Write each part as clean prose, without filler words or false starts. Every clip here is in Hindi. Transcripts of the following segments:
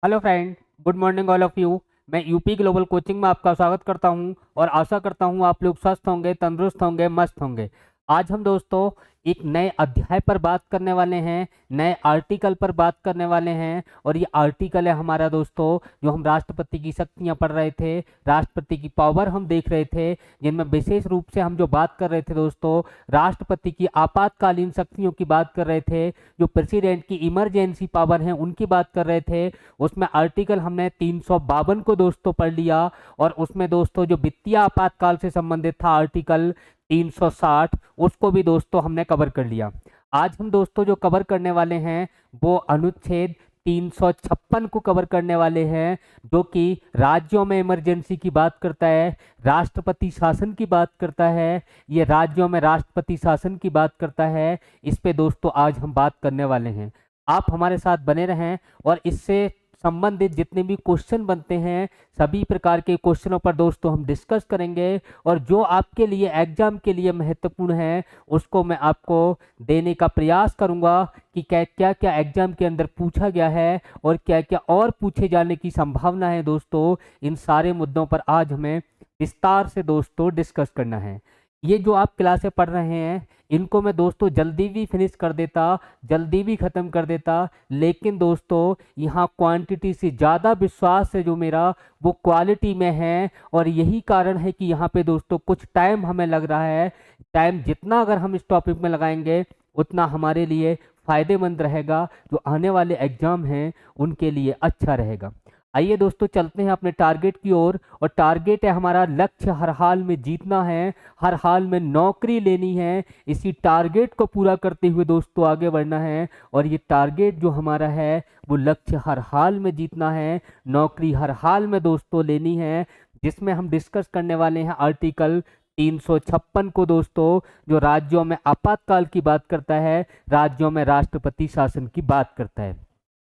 Hello friend, good morning all of you. मैं यूपी ग्लोबल कोचिंग में आपका स्वागत करता हूं और आशा करता हूं आप लोग स्वस्थ होंगे, तंदुरुस्त होंगे, मस्त होंगे। आज हम दोस्तों एक नए अध्याय पर बात करने वाले हैं, नए आर्टिकल पर बात करने वाले हैं। और ये आर्टिकल है हमारा दोस्तों, जो हम राष्ट्रपति की शक्तियां पढ़ रहे थे, राष्ट्रपति की पावर हम देख रहे थे, जिनमें विशेष रूप से हम जो बात कर रहे थे दोस्तों, राष्ट्रपति की आपातकालीन शक्तियों की बात कर रहे थे, जो प्रेसिडेंट की इमरजेंसी पावर है उनकी बात कर रहे थे। उसमें आर्टिकल हमने 352 को दोस्तों पढ़ लिया। और उसमें दोस्तों जो वित्तीय आपातकाल से संबंधित था आर्टिकल 360, उसको भी दोस्तों हमने कवर कर लिया। आज हम दोस्तों जो कवर करने वाले हैं वो अनुच्छेद 356 को कवर करने वाले हैं, जो कि राज्यों में इमरजेंसी की बात करता है, राष्ट्रपति शासन की बात करता है। ये राज्यों में राष्ट्रपति शासन की बात करता है। इस पे दोस्तों आज हम बात करने वाले हैं। आप हमारे साथ बने रहें और इससे संबंधित जितने भी क्वेश्चन बनते हैं सभी प्रकार के क्वेश्चनों पर दोस्तों हम डिस्कस करेंगे। और जो आपके लिए एग्जाम के लिए महत्वपूर्ण है उसको मैं आपको देने का प्रयास करूंगा कि क्या क्या क्या एग्जाम के अंदर पूछा गया है और क्या क्या और पूछे जाने की संभावना है दोस्तों। इन सारे मुद्दों पर आज हमें विस्तार से दोस्तों डिस्कस करना है। ये जो आप क्लासें पढ़ रहे हैं इनको मैं दोस्तों जल्दी भी फिनिश कर देता, जल्दी भी ख़त्म कर देता, लेकिन दोस्तों यहाँ क्वांटिटी से ज़्यादा विश्वास है जो मेरा वो क्वालिटी में है। और यही कारण है कि यहाँ पे दोस्तों कुछ टाइम हमें लग रहा है। टाइम जितना अगर हम इस टॉपिक में लगाएंगे उतना हमारे लिए फ़ायदेमंद रहेगा, जो आने वाले एग्ज़ाम हैं उनके लिए अच्छा रहेगा। आइए दोस्तों चलते हैं अपने टारगेट की ओर। और टारगेट है हमारा लक्ष्य हर हाल में जीतना है, हर हाल में नौकरी लेनी है। इसी टारगेट को पूरा करते हुए दोस्तों आगे बढ़ना है। और ये टारगेट जो हमारा है वो लक्ष्य हर हाल में जीतना है, नौकरी हर हाल में दोस्तों लेनी है, जिसमें हम डिस्कस करने वाले हैं आर्टिकल 356 को दोस्तों, जो राज्यों में आपातकाल की बात करता है, राज्यों में राष्ट्रपति शासन की बात करता है।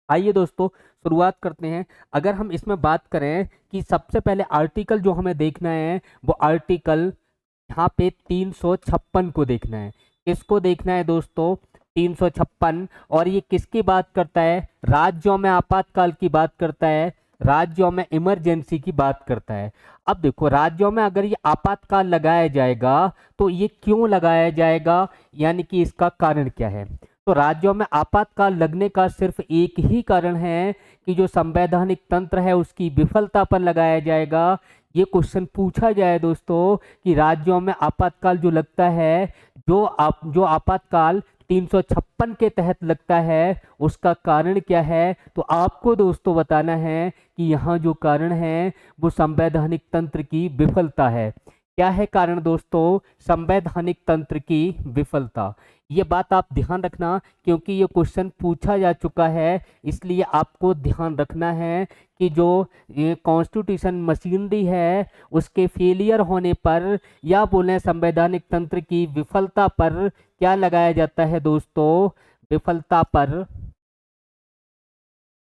आइए दोस्तों शुरुआत करते हैं। अगर हम इसमें बात करें कि सबसे पहले आर्टिकल जो हमें देखना है वो आर्टिकल यहाँ पे 356 को देखना है। किसको देखना है दोस्तों? 356। और ये किसकी बात करता है? राज्यों में आपातकाल की बात करता है, राज्यों में इमरजेंसी की बात करता है। अब देखो राज्यों में अगर ये आपातकाल लगाया जाएगा तो ये क्यों लगाया जाएगा, यानी कि इसका कारण क्या है? तो राज्यों में आपातकाल लगने का सिर्फ एक ही कारण है कि जो संवैधानिक तंत्र है उसकी विफलता पर लगाया जाएगा। ये क्वेश्चन पूछा जाए दोस्तों कि राज्यों में आपातकाल जो लगता है, जो आपातकाल 356 के तहत लगता है उसका कारण क्या है, तो आपको दोस्तों बताना है कि यहाँ जो कारण है वो संवैधानिक तंत्र की विफलता है। क्या है कारण दोस्तों? संवैधानिक तंत्र की विफलता। ये बात आप ध्यान रखना क्योंकि ये क्वेश्चन पूछा जा चुका है, इसलिए आपको ध्यान रखना है कि जो ये कॉन्स्टिट्यूशन मशीनरी है उसके फेलियर होने पर या बोलें संवैधानिक तंत्र की विफलता पर क्या लगाया जाता है दोस्तों? विफलता पर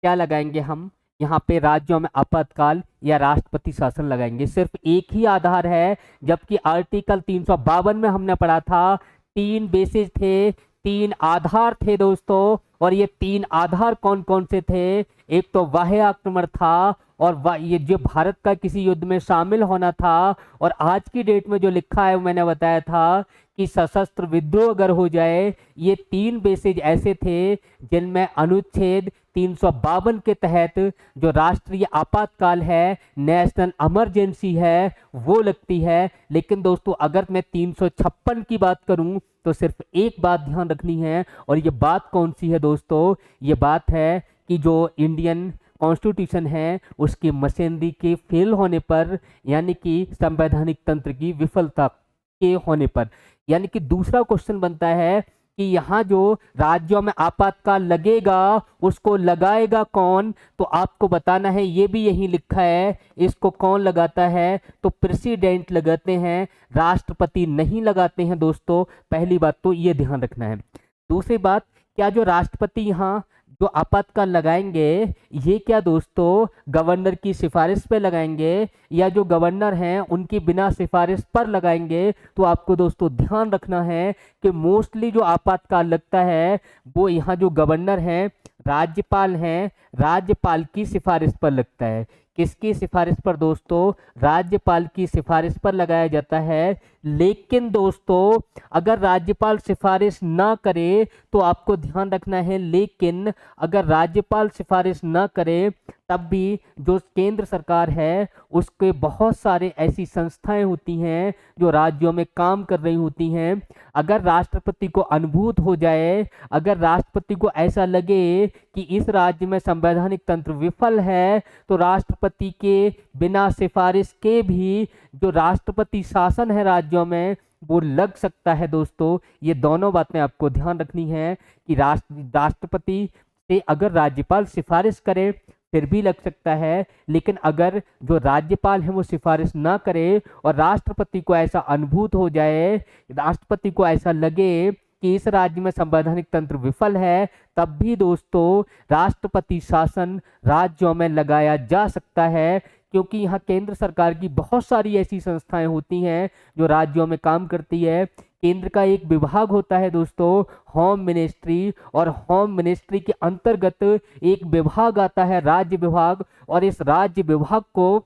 क्या लगाएंगे हम? यहाँ पे राज्यों में आपातकाल या राष्ट्रपति शासन लगाएंगे। सिर्फ एक ही आधार है, जबकि आर्टिकल 352 में हमने पढ़ा था तीन बेसिस थे, तीन आधार थे दोस्तों। और ये तीन आधार कौन कौन से थे? एक तो बाह्य आक्रमण था, और ये जो भारत का किसी युद्ध में शामिल होना था। और आज की डेट में जो लिखा है मैंने बताया था कि सशस्त्र विद्रोह अगर हो जाए। ये तीन बेसिस ऐसे थे जिनमें अनुच्छेद 352 के तहत जो राष्ट्रीय आपातकाल है, नेशनल इमरजेंसी है, वो लगती है। लेकिन दोस्तों अगर मैं 356 की बात करूं तो सिर्फ एक बात ध्यान रखनी है, और ये बात कौन सी है दोस्तों? ये बात है कि जो इंडियन कॉन्स्टिट्यूशन है उसकी मशीनरी के फेल होने पर, यानी कि संवैधानिक तंत्र की विफलता के होने पर। यानी कि दूसरा क्वेश्चन बनता है कि यहाँ जो राज्यों में आपातकाल लगेगा उसको लगाएगा कौन? तो आपको बताना है, ये भी यही लिखा है, इसको कौन लगाता है? तो प्रेसिडेंट लगाते हैं, राष्ट्रपति नहीं लगाते हैं दोस्तों। पहली बात तो ये ध्यान रखना है। दूसरी बात, क्या जो राष्ट्रपति यहाँ जो आपातकाल लगाएंगे ये क्या दोस्तों गवर्नर की सिफारिश पे लगाएंगे या जो गवर्नर हैं उनकी बिना सिफारिश पर लगाएंगे? तो आपको दोस्तों ध्यान रखना है कि मोस्टली जो आपातकाल लगता है वो यहाँ जो गवर्नर हैं राज्यपाल हैं, राज्यपाल की सिफारिश पर लगता है। किसकी सिफारिश पर दोस्तों? राज्यपाल की सिफारिश पर लगाया जाता है। लेकिन दोस्तों अगर राज्यपाल सिफारिश ना करे तो आपको ध्यान रखना है, लेकिन अगर राज्यपाल सिफारिश ना करे तब भी जो केंद्र सरकार है उसके बहुत सारे ऐसी संस्थाएं होती हैं जो राज्यों में काम कर रही होती हैं। अगर राष्ट्रपति को अनुभूत हो जाए, अगर राष्ट्रपति को ऐसा लगे कि इस राज्य में संवैधानिक तंत्र विफल है, तो राष्ट्रपति के बिना सिफारिश के भी जो राष्ट्रपति शासन है राज्यों में वो लग सकता है। दोस्तों ये दोनों बातें आपको ध्यान रखनी है कि राष्ट्रपति से अगर राज्यपाल सिफारिश करे फिर भी लग सकता है, लेकिन अगर जो राज्यपाल है वो सिफारिश ना करे और राष्ट्रपति को ऐसा अनुभूत हो जाए, राष्ट्रपति को ऐसा लगे कि इस राज्य में संवैधानिक तंत्र विफल है, तब भी दोस्तों राष्ट्रपति शासन राज्यों में लगाया जा सकता है। क्योंकि यहाँ केंद्र सरकार की बहुत सारी ऐसी संस्थाएं होती हैं जो राज्यों में काम करती है। केंद्र का एक विभाग होता है दोस्तों होम मिनिस्ट्री, और होम मिनिस्ट्री के अंतर्गत एक विभाग आता है राज्य विभाग, और इस राज्य विभाग को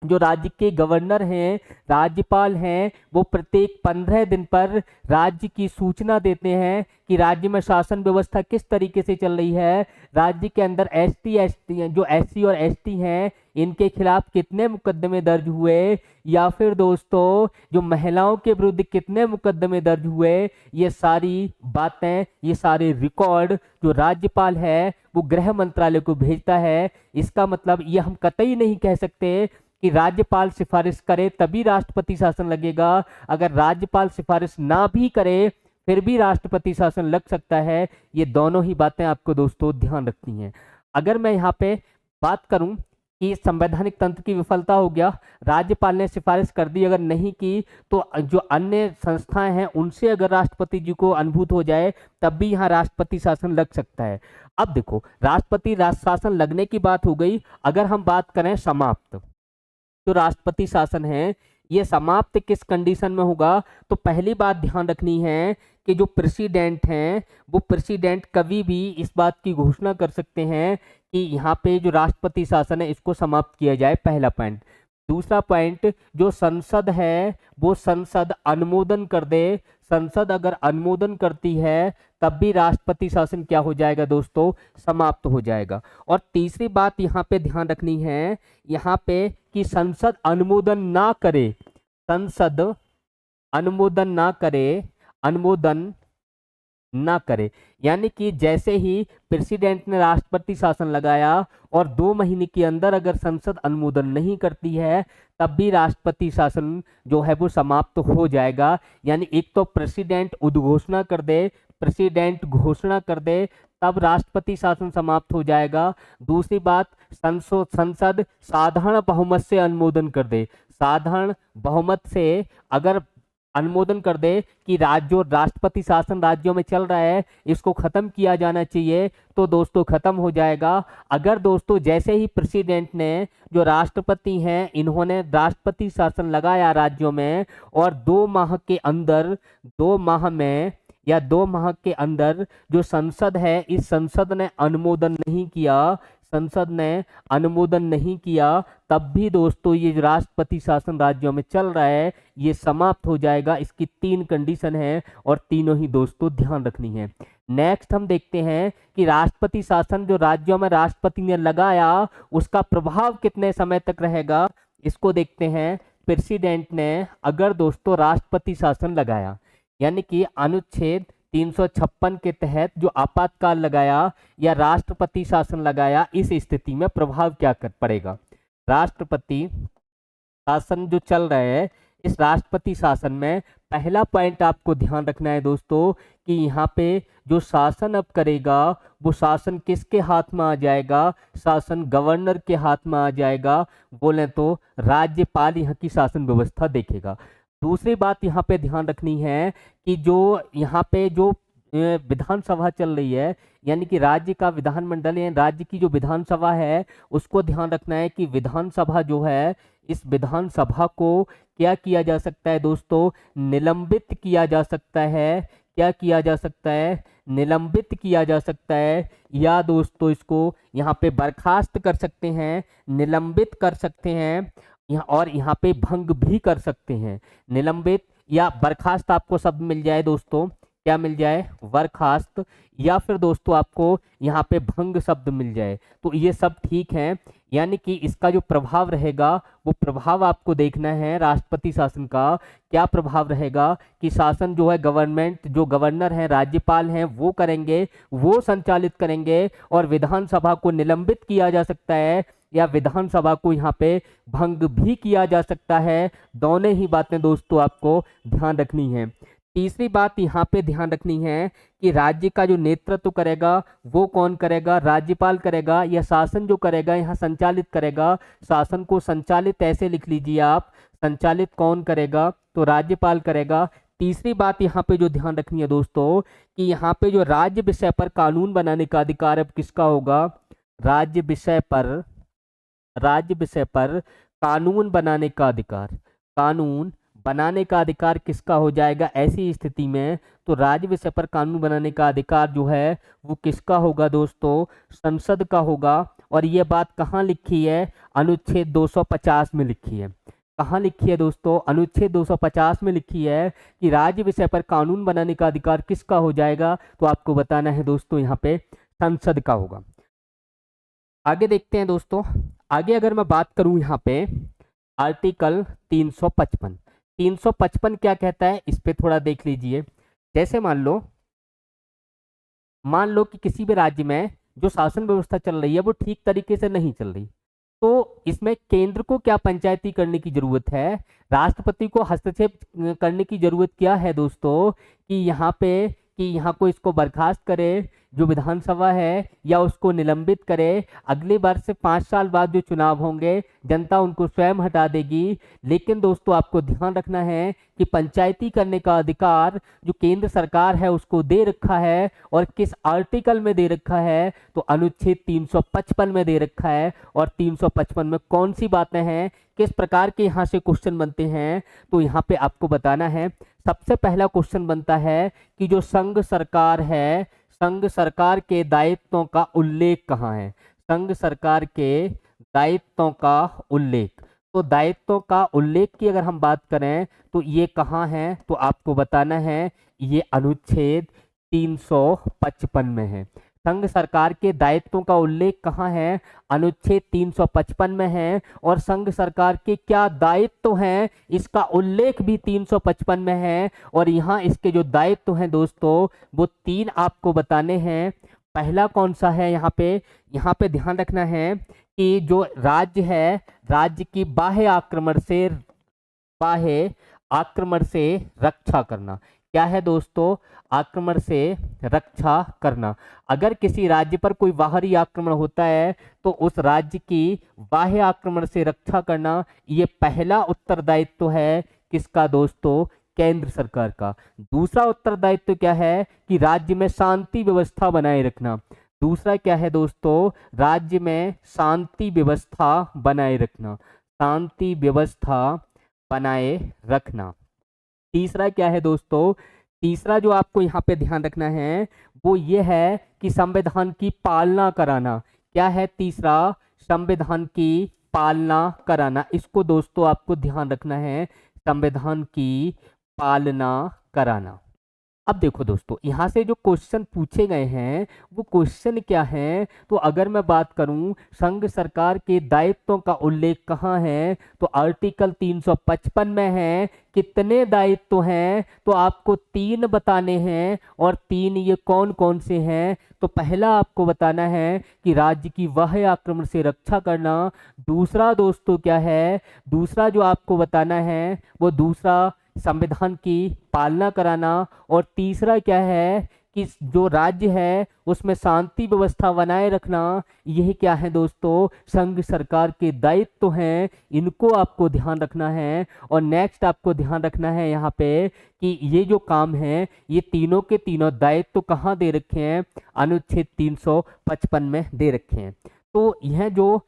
जो राज्य के गवर्नर हैं, राज्यपाल हैं, वो प्रत्येक 15 दिन पर राज्य की सूचना देते हैं कि राज्य में शासन व्यवस्था किस तरीके से चल रही है, राज्य के अंदर एसटी जो एससी और एसटी हैं इनके खिलाफ कितने मुकदमे दर्ज हुए, या फिर दोस्तों जो महिलाओं के विरुद्ध कितने मुकदमे दर्ज हुए। ये सारी बातें, ये सारे रिकॉर्ड जो राज्यपाल है वो गृह मंत्रालय को भेजता है। इसका मतलब ये हम कतई नहीं कह सकते कि राज्यपाल सिफारिश करे तभी राष्ट्रपति शासन लगेगा। अगर राज्यपाल सिफारिश ना भी करे फिर भी राष्ट्रपति शासन लग सकता है। ये दोनों ही बातें आपको दोस्तों ध्यान रखनी है। अगर मैं यहाँ पे बात करूं कि संवैधानिक तंत्र की विफलता हो गया, राज्यपाल ने सिफारिश कर दी, अगर नहीं की तो जो अन्य संस्थाएं हैं उनसे अगर राष्ट्रपति जी को अनुभूत हो जाए तब भी यहाँ राष्ट्रपति शासन लग सकता है। अब देखो राष्ट्रपति शासन लगने की बात हो गई। अगर हम बात करें समाप्त, जो राष्ट्रपति शासन है ये समाप्त किस कंडीशन में होगा, तो पहली बात ध्यान रखनी है कि जो प्रेसिडेंट हैं वो प्रेसिडेंट कभी भी इस बात की घोषणा कर सकते हैं कि यहाँ पे जो राष्ट्रपति शासन है इसको समाप्त किया जाए, पहला पॉइंट। दूसरा पॉइंट, जो संसद है वो संसद अनुमोदन कर दे। संसद अगर अनुमोदन करती है तब भी राष्ट्रपति शासन क्या हो जाएगा दोस्तों, समाप्त हो जाएगा। और तीसरी बात यहाँ पे ध्यान रखनी है यहाँ पे कि संसद अनुमोदन ना करे, संसद अनुमोदन ना करे, अनुमोदन ना करे, यानी कि जैसे ही प्रेसिडेंट ने राष्ट्रपति शासन लगाया और 2 महीने के अंदर अगर संसद अनुमोदन नहीं करती है तब भी राष्ट्रपति शासन जो है वो समाप्त हो जाएगा। यानी एक तो प्रेसिडेंट उद्घोषणा कर दे, प्रेसिडेंट घोषणा कर दे तब राष्ट्रपति शासन समाप्त हो जाएगा। दूसरी बात, संसद साधारण बहुमत से अनुमोदन कर दे, साधारण बहुमत से अगर अनुमोदन कर दे कि जो राष्ट्रपति शासन राज्यों में चल रहा है इसको खत्म किया जाना चाहिए, तो दोस्तों खत्म हो जाएगा। अगर दोस्तों जैसे ही प्रेसिडेंट ने, जो राष्ट्रपति हैं, इन्होंने राष्ट्रपति शासन लगाया राज्यों में और 2 माह के अंदर, 2 माह में या 2 माह के अंदर जो संसद है इस संसद ने अनुमोदन नहीं किया, संसद ने अनुमोदन नहीं किया, तब भी दोस्तों ये जो राष्ट्रपति शासन राज्यों में चल रहा है ये समाप्त हो जाएगा। इसकी 3 कंडीशन है और तीनों ही दोस्तों ध्यान रखनी है। नेक्स्ट हम देखते हैं कि राष्ट्रपति शासन जो राज्यों में राष्ट्रपति ने लगाया उसका प्रभाव कितने समय तक रहेगा, इसको देखते हैं। प्रेसिडेंट ने अगर दोस्तों राष्ट्रपति शासन लगाया, यानी कि अनुच्छेद 356 के तहत जो आपातकाल लगाया या राष्ट्रपति शासन लगाया, इस स्थिति में प्रभाव क्या कर पड़ेगा। राष्ट्रपति शासन जो चल रहा है इस राष्ट्रपति शासन में पहला पॉइंट आपको ध्यान रखना है दोस्तों कि यहाँ पे जो शासन अब करेगा वो शासन किसके हाथ में आ जाएगा, शासन गवर्नर के हाथ में आ जाएगा। बोले तो राज्यपाल यहाँ की शासन व्यवस्था देखेगा। दूसरी बात यहाँ पे ध्यान रखनी है कि जो यहाँ पे जो विधानसभा चल रही है, यानी कि राज्य का विधानमंडल या राज्य की जो विधानसभा है उसको ध्यान रखना है कि विधानसभा जो है इस विधानसभा को क्या किया जा सकता है दोस्तों, निलंबित किया जा सकता है। क्या किया जा सकता है, निलंबित किया जा सकता है, या दोस्तों इसको यहाँ पे बर्खास्त कर सकते हैं, निलंबित कर सकते हैं, यहाँ और यहाँ पे भंग भी कर सकते हैं। निलंबित या बर्खास्त आपको शब्द मिल जाए दोस्तों, क्या मिल जाए, बर्खास्त, या फिर दोस्तों आपको यहाँ पे भंग शब्द मिल जाए, तो ये सब ठीक है। यानी कि इसका जो प्रभाव रहेगा वो प्रभाव आपको देखना है राष्ट्रपति शासन का। क्या प्रभाव रहेगा कि शासन जो है गवर्नमेंट, जो गवर्नर हैं, राज्यपाल हैं, वो करेंगे, वो संचालित करेंगे, और विधानसभा को निलंबित किया जा सकता है या विधानसभा को यहाँ पे भंग भी किया जा सकता है। दोनों ही बातें दोस्तों आपको ध्यान रखनी है। तीसरी बात यहाँ पे ध्यान रखनी है कि राज्य का जो नेतृत्व करेगा वो कौन करेगा, राज्यपाल करेगा या शासन जो करेगा यहाँ संचालित करेगा। शासन को संचालित ऐसे लिख लीजिए आप, संचालित कौन करेगा, तो राज्यपाल करेगा। तीसरी बात यहाँ पे जो ध्यान रखनी है दोस्तों कि यहाँ पे जो राज्य विषय पर कानून बनाने का अधिकार अब किसका होगा, राज्य विषय पर कानून बनाने का अधिकार, कानून बनाने का अधिकार किसका हो जाएगा ऐसी स्थिति में, तो राज्य विषय पर कानून बनाने का अधिकार जो है वो किसका होगा दोस्तों, संसद का होगा। और ये बात कहाँ लिखी है, अनुच्छेद 250 में लिखी है। कहाँ लिखी है दोस्तों, अनुच्छेद 250 में लिखी है कि राज्य विषय पर कानून बनाने का अधिकार किसका हो जाएगा, तो आपको बताना है दोस्तों यहाँ पे संसद का होगा। आगे देखते हैं दोस्तों। आगे अगर मैं बात करूं यहाँ पे आर्टिकल 355 क्या कहता है, इस पे थोड़ा देख लीजिए। जैसे मान लो कि किसी भी राज्य में जो शासन व्यवस्था चल रही है वो ठीक तरीके से नहीं चल रही, तो इसमें केंद्र को क्या पंचायती करने की जरूरत है, राष्ट्रपति को हस्तक्षेप करने की जरूरत क्या है दोस्तों, कि यहाँ को इसको बर्खास्त करे जो विधानसभा है, या उसको निलंबित करे। अगले बार से 5 साल बाद जो चुनाव होंगे जनता उनको स्वयं हटा देगी। लेकिन दोस्तों आपको ध्यान रखना है कि पंचायती करने का अधिकार जो केंद्र सरकार है उसको दे रखा है, और किस आर्टिकल में दे रखा है, तो अनुच्छेद 355 में दे रखा है। और 355 में कौन सी बातें हैं, किस प्रकार के यहाँ से क्वेश्चन बनते हैं, तो यहाँ पे आपको बताना है। सबसे पहला क्वेश्चन बनता है कि जो संघ सरकार है, संघ सरकार के दायित्वों का उल्लेख कहाँ है, संघ सरकार के दायित्वों का उल्लेख। तो दायित्वों का उल्लेख की अगर हम बात करें तो ये कहाँ है, तो आपको बताना है ये अनुच्छेद 355 में है। संघ सरकार के दायित्वों का उल्लेख कहाँ है, अनुच्छेद 355 में है। और संघ सरकार के क्या दायित्व हैं इसका उल्लेख भी 355 में है। और यहाँ इसके जो दायित्व हैं दोस्तों वो 3 आपको बताने हैं। पहला कौन सा है, यहाँ पे ध्यान रखना है कि जो राज्य है, राज्य की बाह्य आक्रमण से रक्षा करना। क्या है दोस्तों, आक्रमण से रक्षा करना। अगर किसी राज्य पर कोई बाहरी आक्रमण होता है तो उस राज्य की बाह्य आक्रमण से रक्षा करना, ये पहला उत्तरदायित्व है किसका दोस्तों, केंद्र सरकार का। दूसरा उत्तरदायित्व क्या है कि राज्य में शांति व्यवस्था बनाए रखना। दूसरा क्या है दोस्तों, राज्य में शांति व्यवस्था बनाए रखना, शांति व्यवस्था बनाए रखना। तीसरा क्या है दोस्तों, तीसरा जो आपको यहाँ पे ध्यान रखना है वो ये है कि संविधान की पालना कराना। क्या है तीसरा, संविधान की पालना कराना। इसको दोस्तों आपको ध्यान रखना है, संविधान की पालना कराना। अब देखो दोस्तों यहाँ से जो क्वेश्चन पूछे गए हैं वो क्वेश्चन क्या है, तो अगर मैं बात करूं संघ सरकार के दायित्वों का उल्लेख कहाँ है, तो आर्टिकल 355 में है। कितने दायित्व हैं, तो आपको 3 बताने हैं। और 3 ये कौन कौन से हैं, तो पहला आपको बताना है कि राज्य की बाह्य आक्रमण से रक्षा करना। दूसरा दोस्तों क्या है, दूसरा जो आपको बताना है वो दूसरा संविधान की पालना कराना। और तीसरा क्या है कि जो राज्य है उसमें शांति व्यवस्था बनाए रखना। यही क्या है दोस्तों, संघ सरकार के दायित्व हैं, इनको आपको ध्यान रखना है। और नेक्स्ट आपको ध्यान रखना है यहाँ पे कि ये जो काम है ये तीनों के तीनों दायित्व कहाँ दे रखे हैं, अनुच्छेद 355 में दे रखे हैं। तो यह जो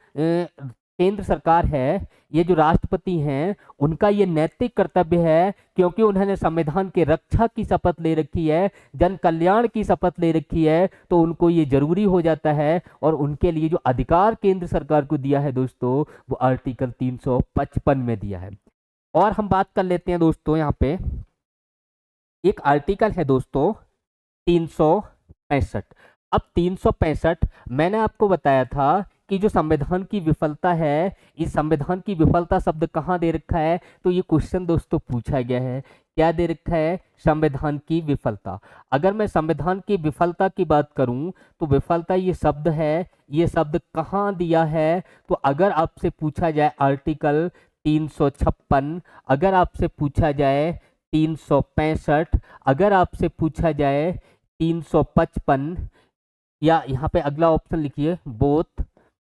केंद्र सरकार है, ये जो राष्ट्रपति हैं, उनका ये नैतिक कर्तव्य है, क्योंकि उन्होंने संविधान के रक्षा की शपथ ले रखी है, जन कल्याण की शपथ ले रखी है, तो उनको ये जरूरी हो जाता है। और उनके लिए जो अधिकार केंद्र सरकार को दिया है दोस्तों, वो आर्टिकल 355 में दिया है। और हम बात कर लेते हैं दोस्तों, यहाँ पे एक आर्टिकल है दोस्तों 365। अब 365 मैंने आपको बताया था कि जो संविधान की विफलता है, इस संविधान की विफलता शब्द कहाँ दे रखा है, तो ये क्वेश्चन दोस्तों पूछा गया है। क्या दे रखा है? संविधान की विफलता। अगर मैं संविधान की विफलता की बात करूं तो विफलता ये शब्द है, ये शब्द कहाँ दिया है? तो अगर आपसे पूछा जाए आर्टिकल 356, अगर आपसे पूछा जाए 365, अगर आपसे पूछा जाए 355, या यहाँ पे अगला ऑप्शन लिखिए बोथ,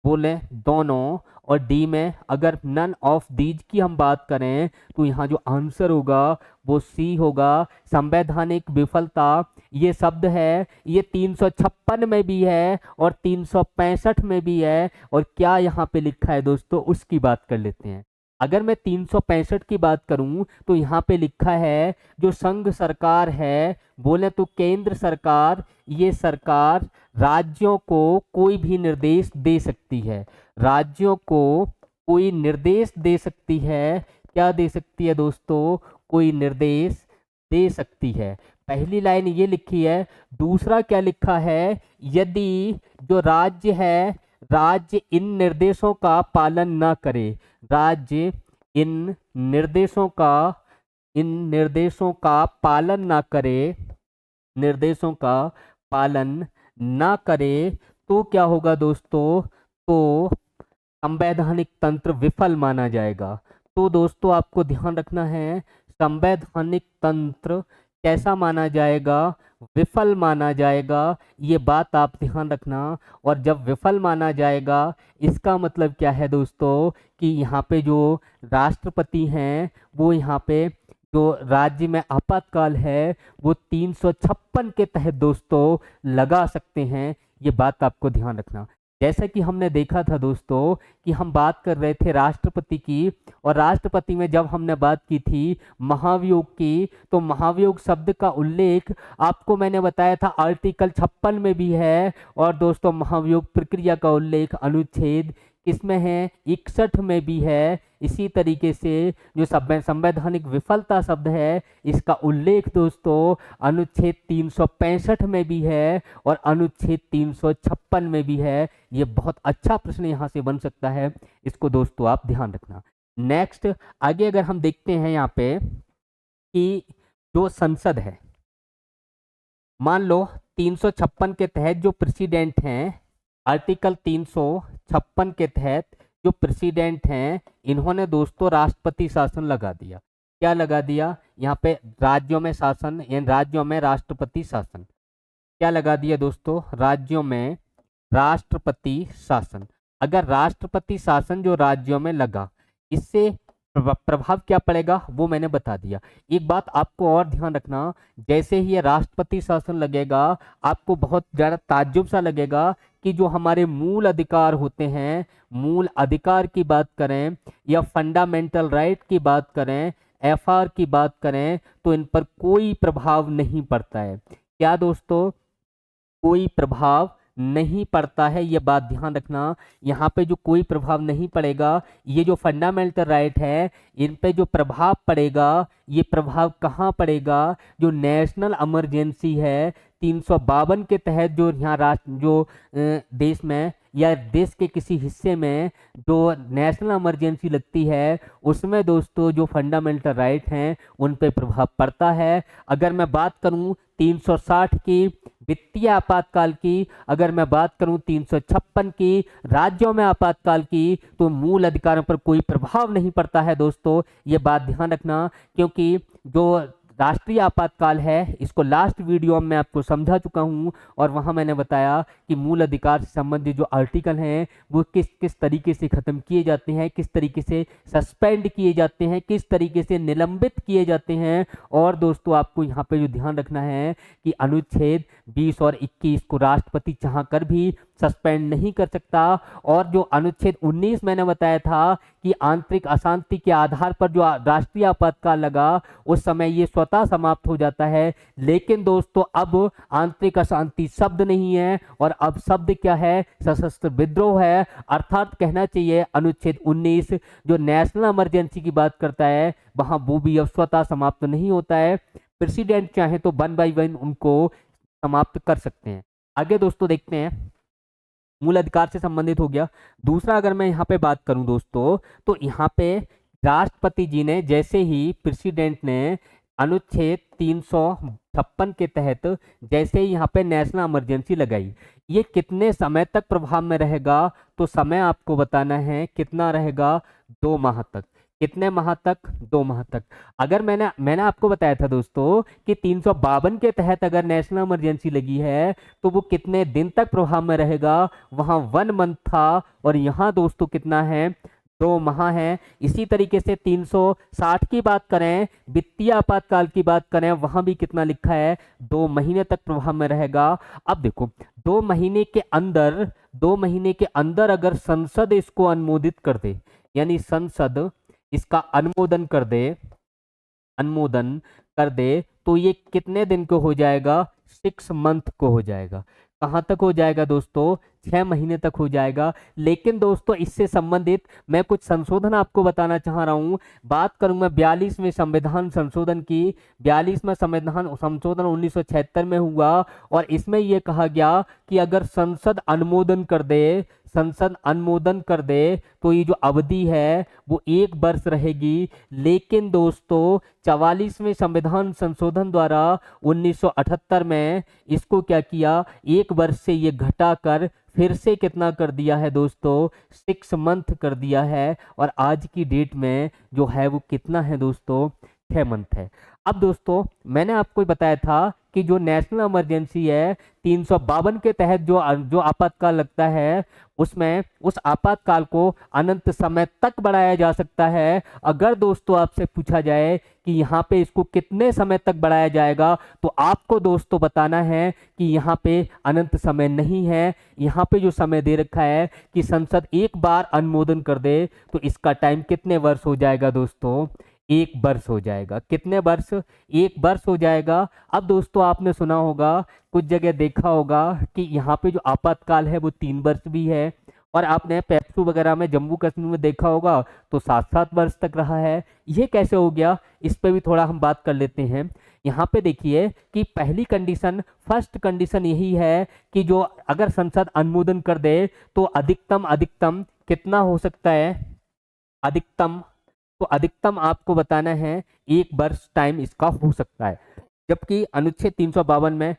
बोले दोनों, और डी में अगर नन ऑफ दीज की हम बात करें तो यहाँ जो आंसर होगा वो सी होगा। संवैधानिक विफलता ये शब्द है, ये 356 में भी है और 365 में भी है। और क्या यहाँ पे लिखा है दोस्तों, उसकी बात कर लेते हैं। अगर मैं 365 की बात करूं तो यहाँ पे लिखा है जो संघ सरकार है, बोले तो केंद्र सरकार, ये सरकार राज्यों को कोई भी निर्देश दे सकती है, राज्यों को कोई निर्देश दे सकती है। क्या दे सकती है दोस्तों? कोई निर्देश दे सकती है। पहली लाइन ये लिखी है। दूसरा क्या लिखा है? यदि जो राज्य है, राज्य इन निर्देशों का पालन न करे, राज्य इन निर्देशों का पालन ना करे, निर्देशों का पालन ना करे, तो क्या होगा दोस्तों? तो संवैधानिक तंत्र विफल माना जाएगा। तो दोस्तों आपको ध्यान रखना है, संवैधानिक तंत्र कैसा माना जाएगा? विफल माना जाएगा। ये बात आप ध्यान रखना। और जब विफल माना जाएगा, इसका मतलब क्या है दोस्तों कि यहाँ पे जो राष्ट्रपति हैं, वो यहाँ पे जो राज्य में आपातकाल है वो 356 के तहत दोस्तों लगा सकते हैं। ये बात आपको ध्यान रखना। जैसा कि हमने देखा था दोस्तों कि हम बात कर रहे थे राष्ट्रपति की, और राष्ट्रपति में जब हमने बात की थी महाभियोग की, तो महाभियोग शब्द का उल्लेख आपको मैंने बताया था आर्टिकल 56 में भी है। और दोस्तों महाभियोग प्रक्रिया का उल्लेख अनुच्छेद किसमें है? 61 में भी है। इसी तरीके से जो संवैधानिक विफलता शब्द है, इसका उल्लेख दोस्तों अनुच्छेद 365 में भी है और अनुच्छेद 356 में भी है। ये बहुत अच्छा प्रश्न यहाँ से बन सकता है, इसको दोस्तों आप ध्यान रखना। नेक्स्ट आगे अगर हम देखते हैं यहाँ पे कि जो संसद है, मान लो 356 के तहत जो प्रेसिडेंट हैं, आर्टिकल 356 के तहत जो प्रेसिडेंट हैं, इन्होंने दोस्तों राष्ट्रपति शासन लगा दिया। क्या लगा दिया? यहाँ पे राज्यों में शासन, यानी राज्यों में राष्ट्रपति शासन। क्या लगा दिया दोस्तों? राज्यों में राष्ट्रपति शासन। अगर राष्ट्रपति शासन जो राज्यों में लगा, इससे प्रभाव क्या पड़ेगा वो मैंने बता दिया। एक बात आपको और ध्यान रखना, जैसे ही ये राष्ट्रपति शासन लगेगा, आपको बहुत ज़्यादा ताज्जुब सा लगेगा कि जो हमारे मूल अधिकार होते हैं, मूल अधिकार की बात करें या फंडामेंटल राइट की बात करें, एफआर की बात करें, तो इन पर कोई प्रभाव नहीं पड़ता है। क्या दोस्तों? कोई प्रभाव नहीं पड़ता है। ये बात ध्यान रखना, यहाँ पे जो कोई प्रभाव नहीं पड़ेगा, ये जो फंडामेंटल राइट है, इन पे जो प्रभाव पड़ेगा, ये प्रभाव कहाँ पड़ेगा? जो नेशनल इमरजेंसी है 352 के तहत, जो यहाँ देश में या देश के किसी हिस्से में जो नेशनल इमरजेंसी लगती है, उसमें दोस्तों जो फंडामेंटल राइट हैं उन पे प्रभाव पड़ता है। अगर मैं बात करूं 360 की वित्तीय आपातकाल की, अगर मैं बात करूं 356 की राज्यों में आपातकाल की, तो मूल अधिकारों पर कोई प्रभाव नहीं पड़ता है दोस्तों। ये बात ध्यान रखना, क्योंकि जो राष्ट्रीय आपातकाल है, इसको लास्ट वीडियो में मैं आपको समझा चुका हूं और वहां मैंने बताया कि मूल अधिकार से संबंधित जो आर्टिकल हैं वो किस किस तरीके से खत्म किए जाते हैं, किस तरीके से सस्पेंड किए जाते हैं, किस तरीके से निलंबित किए जाते हैं। और दोस्तों आपको यहाँ पे जो ध्यान रखना है कि अनुच्छेद 20 और 21 को राष्ट्रपति चाहकर भी सस्पेंड नहीं कर सकता। और जो अनुच्छेद 19 मैंने बताया था कि आंतरिक अशांति के आधार पर जो राष्ट्रीय आपातकाल लगा उस समय ये स्वतः समाप्त हो जाता है। लेकिन दोस्तों अब आंतरिक अशांति शब्द नहीं है और अब शब्द क्या है, सशस्त्र विद्रोह है। अर्थात कहना चाहिए अनुच्छेद 19 जो नेशनल इमरजेंसी की बात करता है वहां वो भी अब स्वतः समाप्त नहीं होता है। प्रेसिडेंट चाहे तो 1 बाय 1 उनको समाप्त कर सकते हैं। आगे दोस्तों देखते हैं, मूल अधिकार से संबंधित हो गया। दूसरा अगर मैं यहाँ पे बात करूं दोस्तों तो यहाँ पे राष्ट्रपति जी ने जैसे ही प्रेसिडेंट ने अनुच्छेद 356 के तहत जैसे ही यहाँ पे नेशनल इमरजेंसी लगाई, ये कितने समय तक प्रभाव में रहेगा, तो समय आपको बताना है कितना रहेगा, 2 माह तक। कितने माह तक, 2 माह तक। अगर मैंने आपको बताया था दोस्तों कि 352 के तहत अगर नेशनल इमरजेंसी लगी है तो वो कितने दिन तक प्रभाव में रहेगा, वहां 1 मंथ था और यहाँ दोस्तों कितना है, 2 माह है। इसी तरीके से 360 की बात करें, वित्तीय आपातकाल की बात करें, वहां भी कितना लिखा है, 2 महीने तक प्रभाव में रहेगा। अब देखो 2 महीने के अंदर 2 महीने के अंदर अगर संसद इसको अनुमोदित कर दे, यानी संसद इसका अनुमोदन कर दे तो ये कितने दिन को हो जाएगा, 6 मंथ को हो जाएगा। कहां तक हो जाएगा दोस्तों, 6 महीने तक हो जाएगा। लेकिन दोस्तों इससे संबंधित मैं कुछ संशोधन आपको बताना चाह रहा हूं। बात करूंगा 42वें संविधान संशोधन की। 42वां संविधान संशोधन 1976 में हुआ और इसमें यह कहा गया कि अगर संसद अनुमोदन कर दे तो ये जो अवधि है वो 1 वर्ष रहेगी। लेकिन दोस्तों 44वें संविधान संशोधन द्वारा 1978 में इसको क्या किया, 1 वर्ष से ये घटाकर फिर से कितना कर दिया है दोस्तों, 6 मंथ कर दिया है। और आज की डेट में जो है वो कितना है दोस्तों, 6 मंथ है। अब दोस्तों मैंने आपको बताया था कि जो नेशनल इमरजेंसी है 352 के तहत जो आपातकाल लगता है उसमें उस आपातकाल को अनंत समय तक बढ़ाया जा सकता है। अगर दोस्तों आपसे पूछा जाए कि यहाँ पे इसको कितने समय तक बढ़ाया जाएगा तो आपको दोस्तों बताना है कि यहाँ पे अनंत समय नहीं है। यहाँ पे जो समय दे रखा है कि संसद एक बार अनुमोदन कर दे तो इसका टाइम कितने वर्ष हो जाएगा दोस्तों, 1 वर्ष हो जाएगा। कितने वर्ष, 1 वर्ष हो जाएगा। अब दोस्तों आपने सुना होगा, कुछ जगह देखा होगा कि यहाँ पे जो आपातकाल है वो 3 वर्ष भी है और आपने पेप्सू वगैरह में जम्मू कश्मीर में देखा होगा तो 7-7 वर्ष तक रहा है। ये कैसे हो गया, इस पे भी थोड़ा हम बात कर लेते हैं। यहाँ पे देखिए कि पहली कंडीशन, फर्स्ट कंडीशन यही है कि जो अगर संसद अनुमोदन कर दे तो अधिकतम कितना हो सकता है, अधिकतम आपको बताना है 1 वर्ष टाइम इसका हो सकता है। जबकि अनुच्छेद 352 में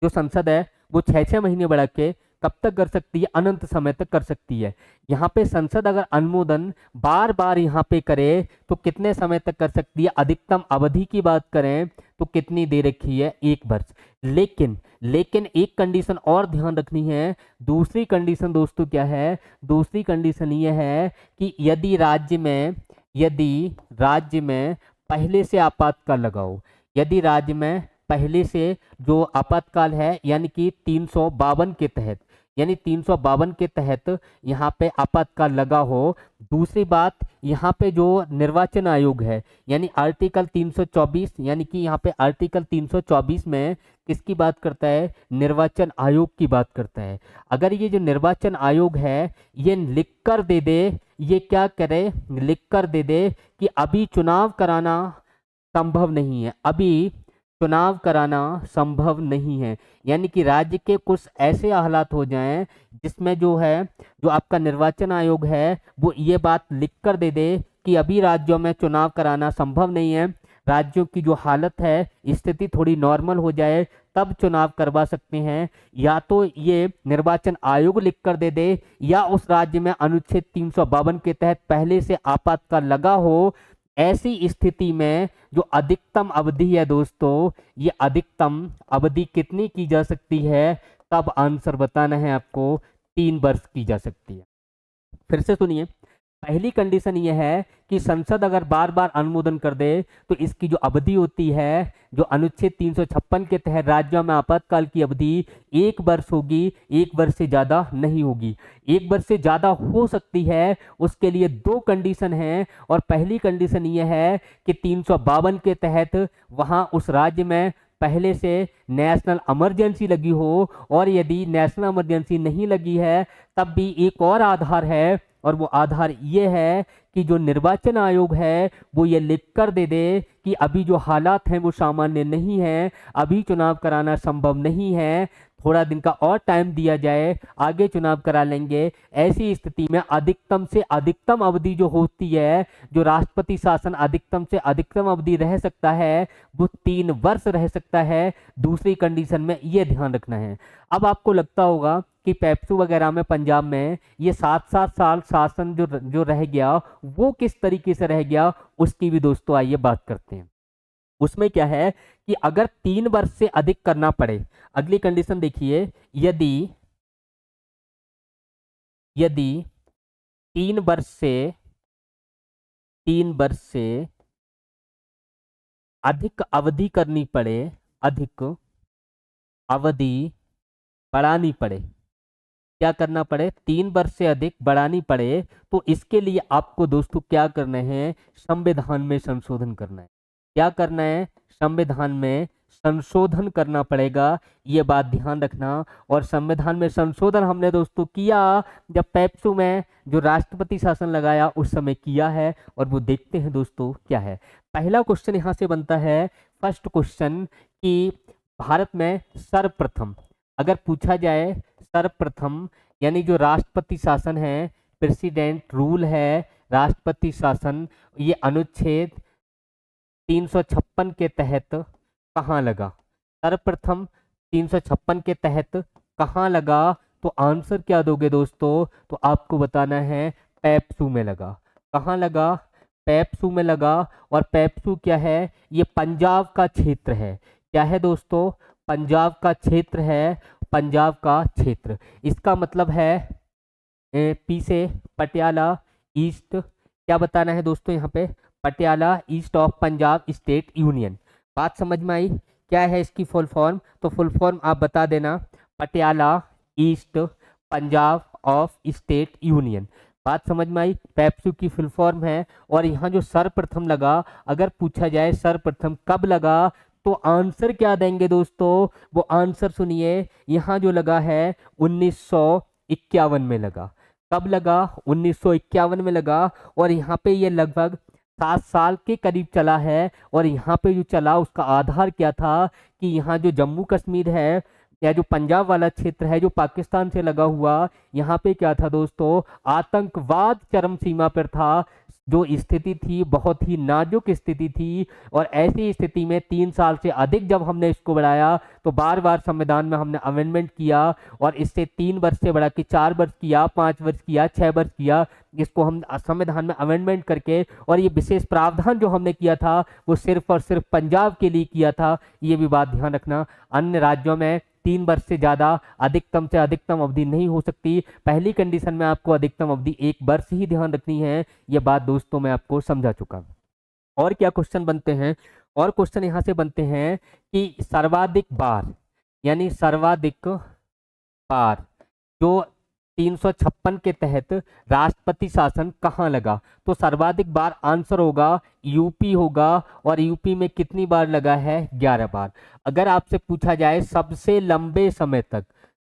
जो संसद है वो 6-6 महीने बढ़ा के कब तक कर सकती है, अनंत समय तक कर सकती है। यहाँ पे संसद अगर अनुमोदन बार बार यहाँ पे करे तो कितने समय तक कर सकती है, अधिकतम अवधि की बात करें तो कितनी दे रखी है, 1 वर्ष। लेकिन एक कंडीशन और ध्यान रखनी है। दूसरी कंडीशन दोस्तों क्या है, दूसरी कंडीशन ये है कि यदि राज्य में पहले से आपातकाल लगाओ, यदि राज्य में पहले से जो आपातकाल है यानी कि 352 के तहत, यानी 352 के तहत यहाँ पे आपातकाल लगा हो। दूसरी बात, यहाँ पे जो निर्वाचन आयोग है यानी आर्टिकल 324, यानी कि यहाँ पे आर्टिकल 324 में किसकी बात करता है, निर्वाचन आयोग की बात करता है। अगर ये जो निर्वाचन आयोग है ये लिख कर दे दे, ये क्या करे, लिख कर दे दे कि अभी चुनाव कराना संभव नहीं है, अभी चुनाव कराना संभव नहीं है, यानी कि राज्य के कुछ ऐसे हालात हो जाएं जिसमें जो है जो आपका निर्वाचन आयोग है वो ये बात लिख कर दे दे कि अभी राज्यों में चुनाव कराना संभव नहीं है, राज्यों की जो हालत है स्थिति थोड़ी नॉर्मल हो जाए तब चुनाव करवा सकते हैं। या तो ये निर्वाचन आयोग लिख कर दे दे या उस राज्य में अनुच्छेद 352 के तहत पहले से आपातकाल लगा हो, ऐसी स्थिति में जो अधिकतम अवधि है दोस्तों, ये अधिकतम अवधि कितनी की जा सकती है, तब आंसर बताना है आपको, 3 वर्ष की जा सकती है। फिर से सुनिए, पहली कंडीशन ये है कि संसद अगर बार बार अनुमोदन कर दे तो इसकी जो अवधि होती है, जो अनुच्छेद 356 के तहत राज्यों में आपातकाल की अवधि 1 वर्ष होगी, 1 वर्ष से ज्यादा नहीं होगी। 1 वर्ष से ज्यादा हो सकती है, उसके लिए 2 कंडीशन हैं। और पहली कंडीशन ये है कि 352 के तहत वहां उस राज्य में पहले से नेशनल इमरजेंसी लगी हो, और यदि नेशनल इमरजेंसी नहीं लगी है तब भी एक और आधार है, और वो आधार ये है कि जो निर्वाचन आयोग है वो ये लिख कर दे दे कि अभी जो हालात हैं वो सामान्य नहीं है, अभी चुनाव कराना संभव नहीं है, थोड़ा दिन का और टाइम दिया जाए, आगे चुनाव करा लेंगे। ऐसी स्थिति में अधिकतम से अधिकतम अवधि जो होती है, जो राष्ट्रपति शासन अधिकतम से अधिकतम अवधि रह सकता है, वो 3 वर्ष रह सकता है। दूसरी कंडीशन में ये ध्यान रखना है। अब आपको लगता होगा कि पेप्सू वगैरह में पंजाब में ये 7-7 साल शासन जो रह गया वो किस तरीके से रह गया, उसकी भी दोस्तों आइए बात करते हैं। उसमें क्या है कि अगर 3 वर्ष से अधिक करना पड़े, अगली कंडीशन देखिए, यदि यदि 3 वर्ष से अधिक अवधि करनी पड़े, अधिक अवधि बढ़ानी पड़े, क्या करना पड़े, 3 वर्ष से अधिक बढ़ानी पड़े, तो इसके लिए आपको दोस्तों क्या करना है, संविधान में संशोधन करना है। क्या करना है, संविधान में संशोधन करना पड़ेगा, ये बात ध्यान रखना। और संविधान में संशोधन हमने दोस्तों किया जब पेप्सू में जो राष्ट्रपति शासन लगाया उस समय किया है, और वो देखते हैं दोस्तों क्या है। पहला क्वेश्चन यहां से बनता है, फर्स्ट क्वेश्चन, कि भारत में सर्वप्रथम अगर पूछा जाए, सर्वप्रथम यानी जो राष्ट्रपति शासन है, प्रेसिडेंट रूल है, राष्ट्रपति शासन, ये अनुच्छेद 356 के तहत कहाँ लगा, सर्वप्रथम 356 के तहत कहाँ लगा, तो आंसर क्या दोगे दोस्तों, तो आपको बताना है पेप्सू में लगा। कहाँ लगा, पेप्सू में लगा। और पेप्सू क्या है, ये पंजाब का क्षेत्र है। क्या है दोस्तों, पंजाब का क्षेत्र है, पंजाब का क्षेत्र। इसका मतलब है पी से पटियाला ईस्ट, क्या बताना है दोस्तों यहाँ पे, Patiala east of Punjab state union. बात समझ में आई, क्या है इसकी फुल फॉर्म, तो फुल फॉर्म आप बता देना, Patiala east Punjab of state union. बात समझ में आई, पेप्सू की फुल फॉर्म है। और यहाँ जो सर्वप्रथम लगा, अगर पूछा जाए सर्वप्रथम कब लगा, तो आंसर क्या देंगे दोस्तों, वो आंसर सुनिए, यहाँ जो लगा है 1951 में लगा। कब लगा, 1951 में लगा। और यहाँ पे ये लगभग 7 साल के करीब चला है। और यहाँ पे जो चला उसका आधार क्या था, कि यहाँ जो जम्मू कश्मीर है या जो पंजाब वाला क्षेत्र है जो पाकिस्तान से लगा हुआ, यहाँ पे क्या था दोस्तों, आतंकवाद चरम सीमा पर था। जो स्थिति थी बहुत ही नाजुक स्थिति थी। और ऐसी स्थिति में 3 साल से अधिक जब हमने इसको बढ़ाया, तो बार बार संविधान में हमने अमेंडमेंट किया, और इससे 3 वर्ष से बढ़ा के 4 वर्ष किया, 5 वर्ष किया, 6 वर्ष किया। इसको हम संविधान में अमेंडमेंट करके, और ये विशेष प्रावधान जो हमने किया था वो सिर्फ और सिर्फ पंजाब के लिए किया था, ये भी बात ध्यान रखना। अन्य राज्यों में 3 वर्ष से ज्यादा अधिकतम से अधिकतम अवधि नहीं हो सकती। पहली कंडीशन में आपको अधिकतम अवधि 1 वर्ष ही ध्यान रखनी है। यह बात दोस्तों मैं आपको समझा चुका। और क्या क्वेश्चन बनते हैं, और क्वेश्चन यहां से बनते हैं कि सर्वाधिक बार, यानी सर्वाधिक बार जो 356 के तहत राष्ट्रपति शासन कहाँ लगा, तो सर्वाधिक बार आंसर होगा यूपी होगा। और यूपी में कितनी बार लगा है, 11 बार। अगर आपसे पूछा जाए सबसे लंबे समय तक,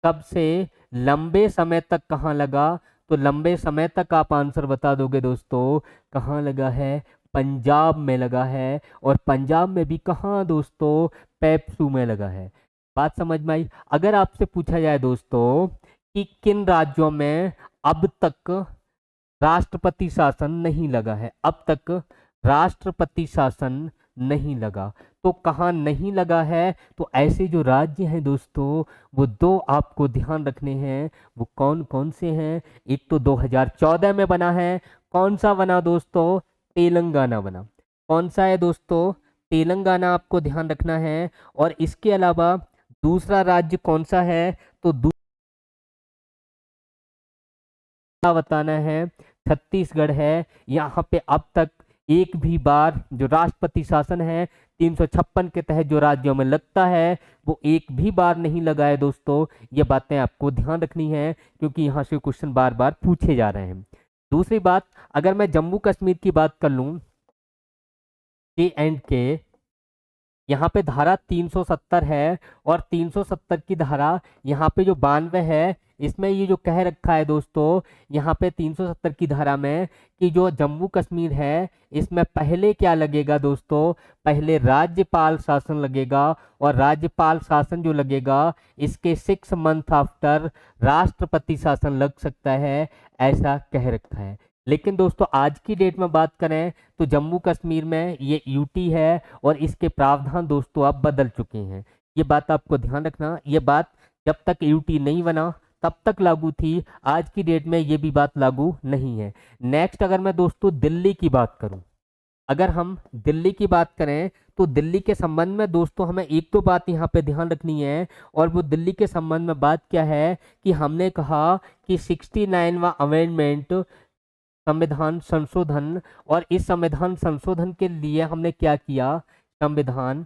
सबसे लंबे समय तक कहाँ लगा, तो लंबे समय तक आप आंसर बता दोगे दोस्तों, कहाँ लगा है, पंजाब में लगा है। और पंजाब में भी कहाँ दोस्तों, पेप्सू में लगा है। बात समझ में आई। अगर आपसे पूछा जाए दोस्तों कि किन राज्यों में अब तक राष्ट्रपति शासन नहीं लगा है, अब तक राष्ट्रपति शासन नहीं लगा, तो कहाँ नहीं लगा है, तो ऐसे जो राज्य हैं दोस्तों वो 2 आपको ध्यान रखने हैं। वो कौन कौन से हैं, एक तो 2014 में बना है, कौन सा बना दोस्तों, तेलंगाना बना। कौन सा है दोस्तों? तेलंगाना आपको ध्यान रखना है। और इसके अलावा दूसरा राज्य कौन सा है? तो दूसरा बताना है, छत्तीसगढ़ है। यहाँ पे अब तक एक भी बार जो राष्ट्रपति शासन है 356 के तहत जो राज्यों में लगता है वो एक भी बार नहीं लगा है दोस्तों। ये बातें आपको ध्यान रखनी है क्योंकि यहाँ से क्वेश्चन बार बार पूछे जा रहे हैं। दूसरी बात, अगर मैं जम्मू कश्मीर की बात कर लूँ, J&K, यहाँ पे धारा 370 है। और 370 की धारा यहाँ पे जो 92 है, इसमें ये जो कह रखा है दोस्तों, यहाँ पे 370 की धारा में कि जो जम्मू कश्मीर है इसमें पहले क्या लगेगा दोस्तों? पहले राज्यपाल शासन लगेगा। और राज्यपाल शासन जो लगेगा इसके 6 मंथ आफ्टर राष्ट्रपति शासन लग सकता है, ऐसा कह रखा है। लेकिन दोस्तों आज की डेट में बात करें तो जम्मू कश्मीर में ये यूटी है और इसके प्रावधान दोस्तों अब बदल चुके हैं। ये बात आपको ध्यान रखना। ये बात जब तक यूटी नहीं बना तब तक लागू थी, आज की डेट में ये भी बात लागू नहीं है। नेक्स्ट अगर मैं दोस्तों दिल्ली की बात करूं, अगर हम दिल्ली की बात करें तो दिल्ली के संबंध में दोस्तों हमें एक तो बात यहाँ पे ध्यान रखनी है। और वो दिल्ली के संबंध में बात क्या है कि हमने कहा कि 69वां अमेंडमेंट संविधान संशोधन, और इस संविधान संशोधन के लिए हमने क्या किया? संविधान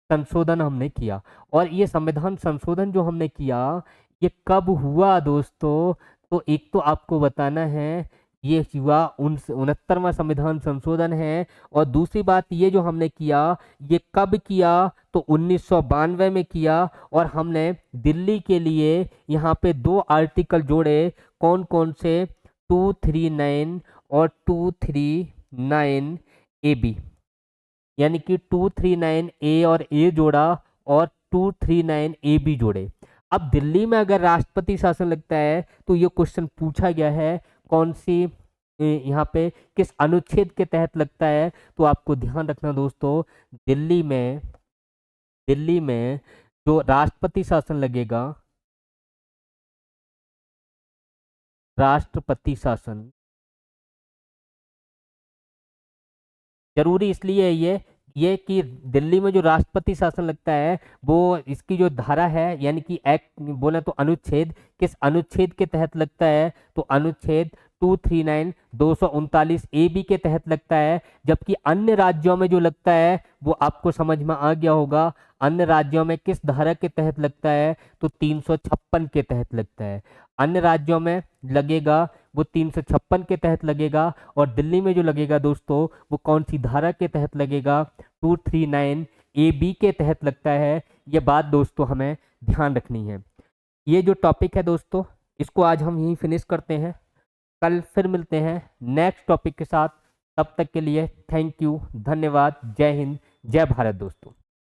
संशोधन हमने किया। और ये संविधान संशोधन जो हमने किया ये कब हुआ दोस्तों? तो एक तो आपको बताना है ये हुआ 69वां संविधान संशोधन है। और दूसरी बात ये जो हमने किया ये कब किया? तो 1992 में किया। और हमने दिल्ली के लिए यहाँ पे 2 आर्टिकल जोड़े। कौन कौन से? 239 और 239 ए बी, यानी कि 239 ए और ए जोड़ा और 239 ए बी जोड़े। अब दिल्ली में अगर राष्ट्रपति शासन लगता है तो ये क्वेश्चन पूछा गया है कौन सी यहाँ पे किस अनुच्छेद के तहत लगता है? तो आपको ध्यान रखना दोस्तों, दिल्ली में जो राष्ट्रपति शासन लगेगा, राष्ट्रपति शासन जरूरी इसलिए है ये कि दिल्ली में जो राष्ट्रपति शासन लगता है वो इसकी जो धारा है यानी कि एक्ट बोले तो अनुच्छेद, किस अनुच्छेद के तहत लगता है? तो अनुच्छेद 239 239 ए बी के तहत लगता है। जबकि अन्य राज्यों में जो लगता है वो आपको समझ में आ गया होगा। अन्य राज्यों में किस धारा के तहत लगता है? तो 356 के तहत लगता है। अन्य राज्यों में लगेगा वो 356 के तहत लगेगा। और दिल्ली में जो लगेगा दोस्तों वो कौन सी धारा के तहत लगेगा? 239 ए बी के तहत लगता है। ये बात दोस्तों हमें ध्यान रखनी है। ये जो टॉपिक है दोस्तों इसको आज हम यहीं फिनिश करते हैं। कल फिर मिलते हैं नेक्स्ट टॉपिक के साथ। तब तक के लिए थैंक यू, धन्यवाद, जय हिंद, जय भारत दोस्तों।